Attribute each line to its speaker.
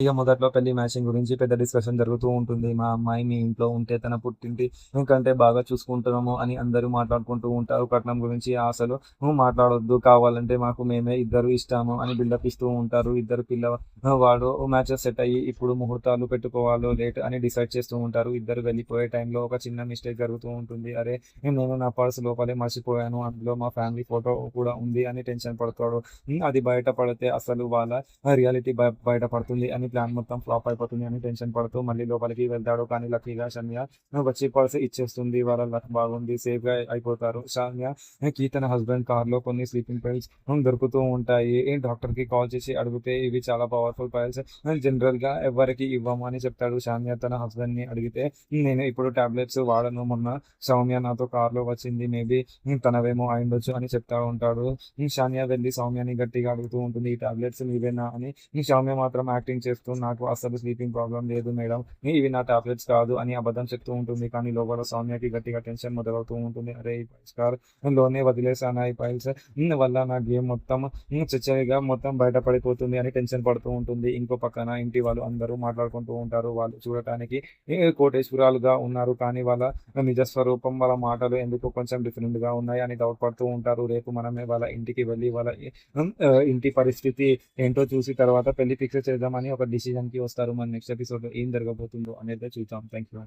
Speaker 1: ఇక మొదట్లో పెళ్లి మ్యాచింగ్ గురించి పెద్ద డిస్కషన్ జరుగుతూ ఉంటుంది. మా అమ్మాయి మీ ఇంట్లో ఉంటే తన పుట్టింటి కంటే బాగా చూసుకుంటున్నాము అని అందరూ మాట్లాడుకుంటూ ఉంటారు. కట్నం గురించి అసలు మాట్లాడొద్దు. కావాలంటే మాకు మేమే ఇద్దరు ఇష్టాము అని బిల్డప్ ఇస్తూ ఉంటారు. ఇద్దరు వాడు మ్యాచెస్ సెట్ అయ్యి ఇప్పుడు ముహూర్తాలు పెట్టుకోవాలో లేట్ అని డిసైడ్ చేస్తూ ఉంటారు. ఇద్దరు వెళ్ళిపోయే టైంలో ఒక చిన్న మిస్టేక్ జరుగుతూ ఉంటుంది. అరే నేను నా పర్స్ లోపలే మర్చిపోయాను. అందులో మా ఫ్యామిలీ ఫోటో కూడా ఉంది అని టెన్షన్ పడతాడు. అది బయట పడితే అసలు వాళ్ళ రియాలిటీ బయటపడుతుంది అని ప్లాన్ మొత్తం ఫ్లాప్ అయిపోతుంది అని టెన్షన్ పడుతూ మళ్ళీ లోపలికి వెళ్తాడు. కానీ లక్కీగా షన్య వచ్చి పర్స్ ఇచ్చేస్తుంది. వాళ్ళ లక్ బాగుంది. సేఫ్ గా అయిపోతారు. షన్యకి తన హస్బెండ్ కార్ లో కొన్ని స్లీపింగ్ పిల్స్ దొరుకుతూ ఉంటాయి. డాక్టర్ కి కాల్ చేసి అడిగితే ఇవి చాలా పవర్ఫుల్ పిల్స్, జనరల్ గా ఎవరికి ఇవ్వము అని చెప్తాడు. షాన్య తన హస్బెండ్ ని అడిగితే నేను ఇప్పుడు టాబ్లెట్స్ వాడను. మొన్న సౌమ్య నాతో కార్ లో వచ్చింది. మేబీ తనవేమో అయిండొచ్చు అని చెప్తా ఉంటాడు. షాన్య వెళ్ళి సౌమ్యని గట్టిగా అడుగుతూ ఉంటుంది, ఈ టాబ్లెట్స్ నీవేనా అని. సౌమ్య మాత్రం యాక్టింగ్ చేస్తూ నాకు అసలు స్లీపింగ్ ప్రాబ్లం లేదు మేడం, ఇవి నా టాబ్లెట్స్ కాదు అని అబద్ధం చెప్తూ ఉంటుంది. కానీ లోపల సౌమ్యకి గట్టిగా టెన్షన్ మొదలవుతూ ఉంటుంది. అరే ఈ ఫైల్స్ కార్ లోనే వదిలేసాను. ఈ ఫైల్స్ వల్ల నా గేమ్ మొత్తం చిచ్చరిగా మొత్తం బయటపడిపోతుంది అని టెన్షన్ పడుతూ ఉంటుంది. ఇంకో పక్కన ఇంటి వాళ్ళు అందరూ మాట్లాడుకుంటూ ఉంటారు. వాళ్ళు చూడటానికి కోటేశ్వరాలుగా ఉన్నారు, కానీ వాళ్ళ నిజ స్వరూపం, వాళ్ళ మాటలు ఎందుకు కొంచెం డిఫరెంట్ గా ఉన్నాయి అని డౌట్ పడుతూ ఉంటారు. రేపు మనమే వాళ్ళ ఇంటికి వెళ్ళి వాళ్ళ ఇంటి పరిస్థితి ఏంటో చూసి తర్వాత పెళ్లి ఫిక్స్ చేద్దామని ఒక డిసిజన్ కి వస్తారు. మన నెక్స్ట్ ఎపిసోడ్ లో ఏం జరగబోతుందో అనేది చూద్దాం. Thank you.